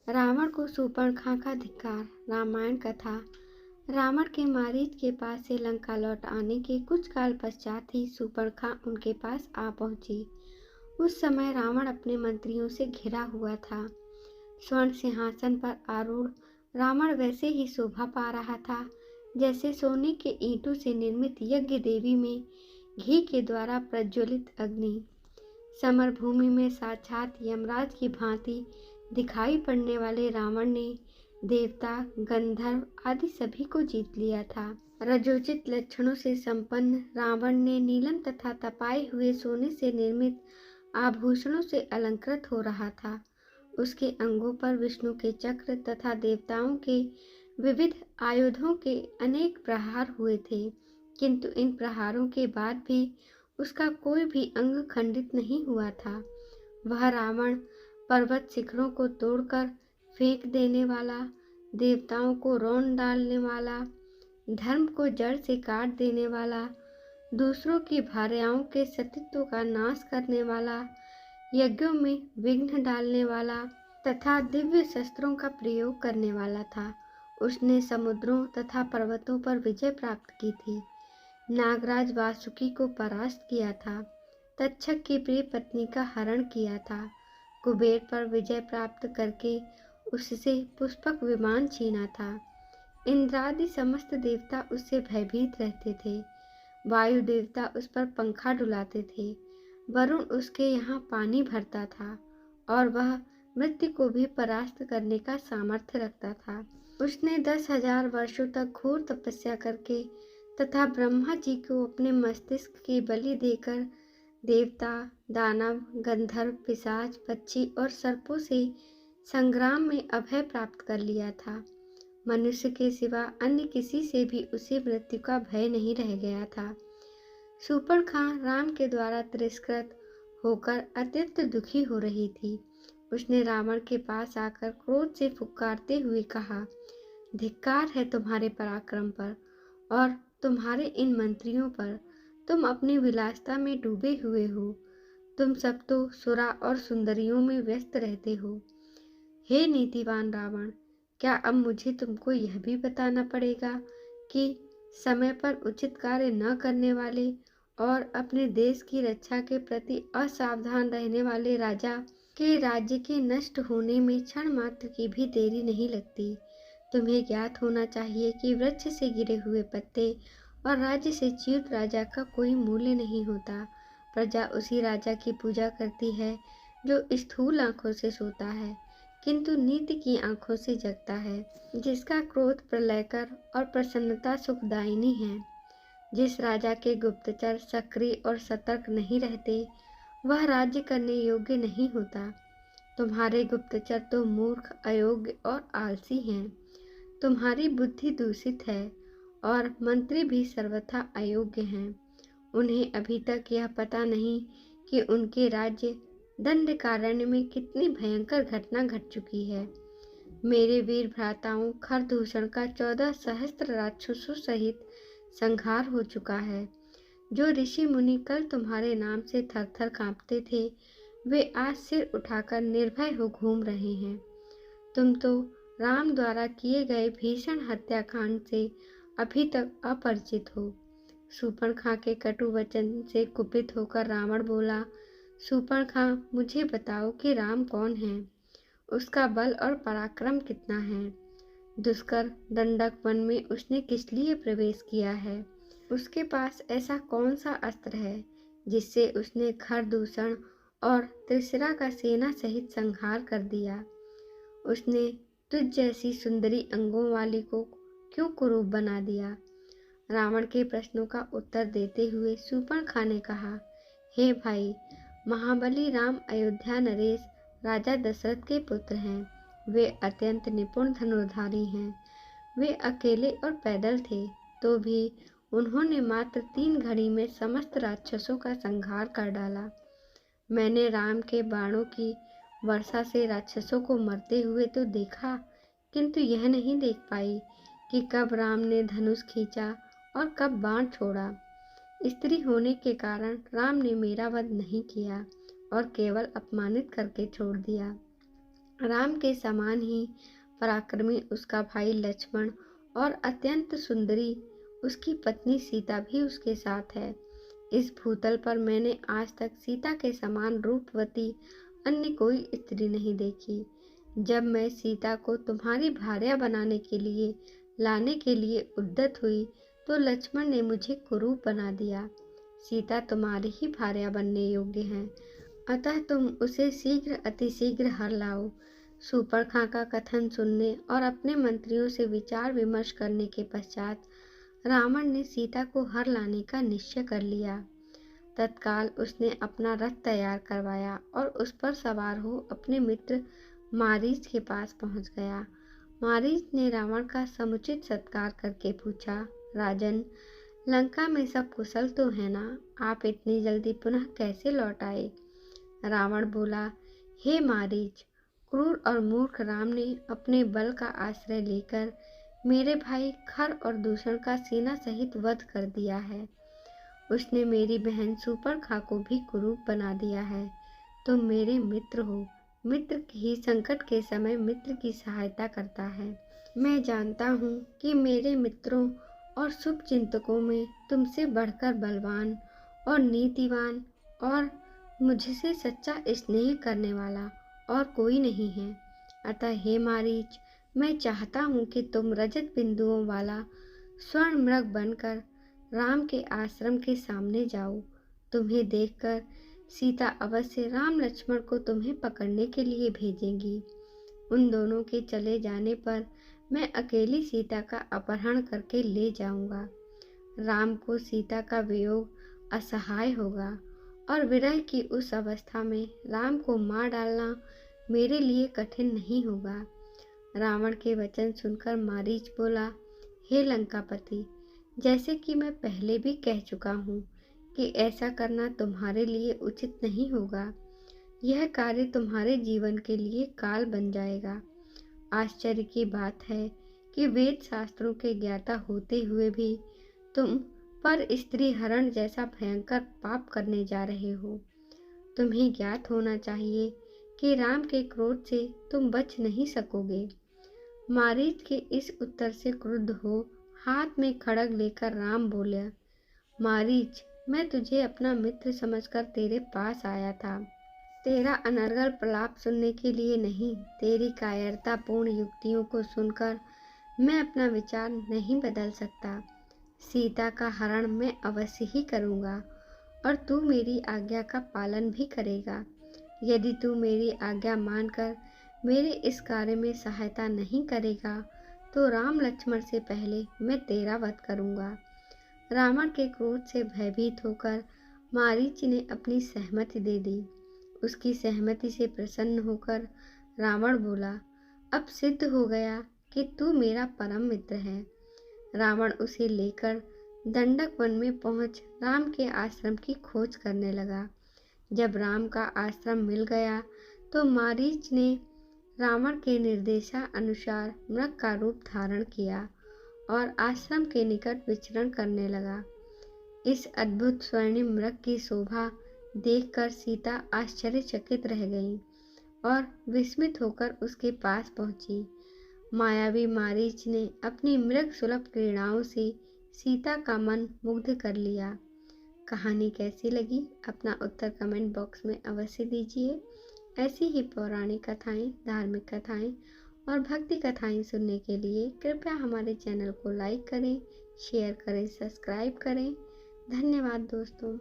रावण को शूर्पणखा का धिक्कार। रामायण कथा। रावण के मारीच के पास से लंका लौट आने के कुछ काल पश्चात ही शूर्पणखा उनके पास आ पहुंची। उस समय रावण अपने मंत्रियों से घिरा हुआ था। स्वर्ण सिंहासन पर आरूढ़ रावण वैसे ही शोभा पा रहा था जैसे सोने के ईंटों से निर्मित यज्ञ देवी में घी के द्वारा प्रज्वलित अग्नि। समर भूमि में साक्षात यमराज की भांति दिखाई पड़ने वाले रावण ने देवता, गंधर्व आदि सभी को जीत लिया था। रजोचित लक्षणों से संपन्न रावण ने नीलम तथा तपाए हुए सोने से निर्मित आभूषणों से अलंकृत हो रहा था। उसके अंगों पर विष्णु के चक्र तथा देवताओं के विविध आयुधों के अनेक प्रहार हुए थे, किंतु इन प्रहारों के बाद भी उसका कोई भी अंग खंडित नहीं हुआ था। वह रावण पर्वत शिखरों को तोड़कर फेंक देने वाला, देवताओं को रौंद डालने वाला, धर्म को जड़ से काट देने वाला, दूसरों की भार्याओं के सतीत्व का नाश करने वाला, यज्ञों में विघ्न डालने वाला तथा दिव्य शस्त्रों का प्रयोग करने वाला था। उसने समुद्रों तथा पर्वतों पर विजय प्राप्त की थी, नागराज वासुकी को परास्त किया था, तक्षक की प्रिय पत्नी का हरण किया था, कुबेर पर विजय प्राप्त करके उससे पुष्पक विमान छीना था। इंद्रादि समस्त देवता उससे भयभीत रहते थे। वायु देवता उस पर पंखा डुलाते थे। वरुण उसके यहाँ पानी भरता था और वह मृत्यु को भी परास्त करने का सामर्थ्य रखता था। उसने 10,000 वर्षों तक घोर तपस्या करके तथा ब्रह्मा जी को अपने मस्तिष्क की बलि देकर देवता, दानव, गंधर्व, पिशाच, पक्षी और सर्पों से संग्राम में अभय प्राप्त कर लिया था। मनुष्य के सिवा अन्य किसी से भी उसे मृत्यु का भय नहीं रह गया था। शूर्पणखा राम के द्वारा तिरस्कृत होकर अत्यंत दुखी हो रही थी। उसने रावण के पास आकर क्रोध से फुफकारते हुए कहा, धिक्कार है तुम्हारे पराक्रम पर और तुम्हारे इन मंत्रियों पर। तुम अपनी विलासिता में डूबे हुए हो। तुम सब तो सुरा और सुंदरियों में व्यस्त रहते हो। हे नीतिवान रावण, क्या अब मुझे तुमको यह भी बताना पड़ेगा कि समय पर उचित कार्य न करने वाले और अपने देश की रक्षा के प्रति असावधान रहने वाले राजा के राज्य के नष्ट होने में क्षण मात्र की भी देरी नहीं लगती। तुम्हें ज्ञात होना चाहिए कि वृक्ष से गिरे हुए पत्ते और राज्य से च्युत राजा का कोई मूल्य नहीं होता। प्रजा उसी राजा की पूजा करती है जो स्थूल आंखों से सोता है किंतु नीति की आंखों से जगता है, जिसका क्रोध प्रलयकर और प्रसन्नता सुखदायिनी है। जिस राजा के गुप्तचर सक्रिय और सतर्क नहीं रहते वह राज्य करने योग्य नहीं होता। तुम्हारे गुप्तचर तो मूर्ख, अयोग्य और आलसी हैं। तुम्हारी बुद्धि दूषित है और मंत्री भी सर्वथा अयोग्य हैं। उन्हें अभी तक यह पता नहीं कि उनके राज्य दंडकारण्य में कितनी भयंकर घटना घट चुकी है। मेरे वीर भ्राताओं खरदूषण का 14 सहस्त्र राक्षसों सहित संहार हो चुका है। जो ऋषि मुनि कल तुम्हारे नाम से थरथर कांपते थे वे आज सिर उठाकर निर्भय हो घूम रहे हैं। तुम तो राम द्वारा किए गए भीषण हत्याकांड से अभी तक अपरिचित हो। शूर्पणखा के कटु वचन से कुपित होकर रावण बोला, शूर्पणखा, मुझे बताओ कि राम कौन है, उसका बल और पराक्रम कितना है, दुष्कर दंडक वन में उसने किस लिए प्रवेश किया है, उसके पास ऐसा कौन सा अस्त्र है जिससे उसने खरदूषण और त्रिशिरा का सेना सहित संहार कर दिया। उसने तुझ जैसी सुंदरी अंगों वाली को क्यों कुरूप बना दिया। रावण के प्रश्नों का उत्तर देते हुए शूर्पणखा ने कहा, हे भाई, महाबली राम अयोध्या नरेश राजा दशरथ के पुत्र हैं। वे अत्यंत निपुण धनुर्धारी हैं। वे अकेले और पैदल थे तो भी उन्होंने मात्र 3 घड़ी में समस्त राक्षसों का संहार कर डाला। मैंने राम के बाणों की वर्षा से राक्षसों को मरते हुए तो देखा, किंतु यह नहीं देख पाई कि कब राम ने धनुष खींचा और कब बाण छोड़ा। स्त्री होने के कारण राम ने मेरा वध नहीं किया और केवल अपमानित करके छोड़ दिया। राम के समान ही पराक्रमी उसका भाई लक्ष्मण और अत्यंत सुंदरी उसकी पत्नी सीता भी उसके साथ है। इस भूतल पर मैंने आज तक सीता के समान रूपवती अन्य कोई स्त्री नहीं देखी। जब मैं सीता को तुम्हारी भार्या बनाने के लिए लाने के लिए उद्यत हुई तो लक्ष्मण ने मुझे कुरूप बना दिया। सीता तुम्हारी ही भार्या बनने योग्य है, अतः तुम उसे शीघ्र अतिशीघ्र हर लाओ। सूर्पणखा का कथन सुनने और अपने मंत्रियों से विचार विमर्श करने के पश्चात रावण ने सीता को हर लाने का निश्चय कर लिया। तत्काल उसने अपना रथ तैयार करवाया और उस पर सवार हो अपने मित्र मारीच के पास पहुंच गया। मारीच ने रावण का समुचित सत्कार करके पूछा, राजन, लंका में सब कुशल तो है ना? आप इतनी जल्दी पुनः कैसे लौट आए? रावण बोला, हे मारीच, क्रूर और मूर्ख राम ने अपने बल का आश्रय लेकर मेरे भाई खर और दूषण का सेना सहित वध कर दिया है। उसने मेरी बहन सूर्पणखा को भी कुरूप बना दिया है। तुम मेरे मित्र हो, मित्र ही संकट के समय मित्र की सहायता करता है। मैं जानता हूँ कि मेरे मित्रों और शुभ चिंतकों में तुमसे बढ़कर बलवान और नीतिवान और मुझसे सच्चा स्नेह करने वाला और कोई नहीं है। अतः हे मारीच, मैं चाहता हूँ कि तुम रजत बिंदुओं वाला स्वर्ण मृग बनकर राम के आश्रम के सामने जाओ। तुम्हें देखकर सीता अवश्य राम लक्ष्मण को तुम्हें पकड़ने के लिए भेजेंगी। उन दोनों के चले जाने पर मैं अकेली सीता का अपहरण करके ले जाऊंगा। राम को सीता का वियोग असहाय होगा और विरह की उस अवस्था में राम को मार डालना मेरे लिए कठिन नहीं होगा। रावण के वचन सुनकर मारीच बोला, हे लंकापति, जैसे कि मैं पहले भी कह चुका हूँ कि ऐसा करना तुम्हारे लिए उचित नहीं होगा। यह कार्य तुम्हारे जीवन के लिए काल बन जाएगा। आश्चर्य की बात है कि वेद शास्त्रों के ज्ञाता होते हुए भी तुम पर स्त्री हरण जैसा भयंकर पाप करने जा रहे हो। तुम्हें ज्ञात होना चाहिए कि राम के क्रोध से तुम बच नहीं सकोगे। मारीच के इस उत्तर से क्रुद्ध हो हाथ में खड्ग लेकर राम बोले, मारीच, मैं तुझे अपना मित्र समझकर तेरे पास आया था। तेरा अनर्गल प्रलाप सुनने के लिए नहीं, तेरी कायरतापूर्ण युक्तियों को सुनकर मैं अपना विचार नहीं बदल सकता। सीता का हरण मैं अवश्य ही करूँगा और तू मेरी आज्ञा का पालन भी करेगा। यदि तू मेरी आज्ञा मानकर मेरे इस कार्य में सहायता नहीं करेगा तो राम लक्ष्मण से पहले मैं तेरा वध करूँगा। रावण के क्रोध से भयभीत होकर मारीच ने अपनी सहमति दे दी। उसकी सहमति से प्रसन्न होकर रावण बोला, अब सिद्ध हो गया कि तू मेरा परम मित्र है। रावण उसे लेकर दंडक वन में पहुंच राम के आश्रम की खोज करने लगा। जब राम का आश्रम मिल गया तो मारीच ने रावण के निर्देशानुसार मृग का रूप धारण किया और आश्रम के निकट विचरण करने लगा। इस अद्भुत स्वर्णिम मृग की शोभा देखकर सीता आश्चर्यचकित रह गई और विस्मित होकर उसके पास पहुंची। मायावी मारीच ने अपनी मृग सुलभ क्रीड़ाओं से सीता का मन मुग्ध कर लिया। कहानी कैसी लगी अपना उत्तर कमेंट बॉक्स में अवश्य दीजिए। ऐसी ही पौराणिक कथाएं, धार्मिक कथाएं और भक्ति कथाएं सुनने के लिए कृपया हमारे चैनल को लाइक करें, शेयर करें, सब्सक्राइब करें। धन्यवाद दोस्तों।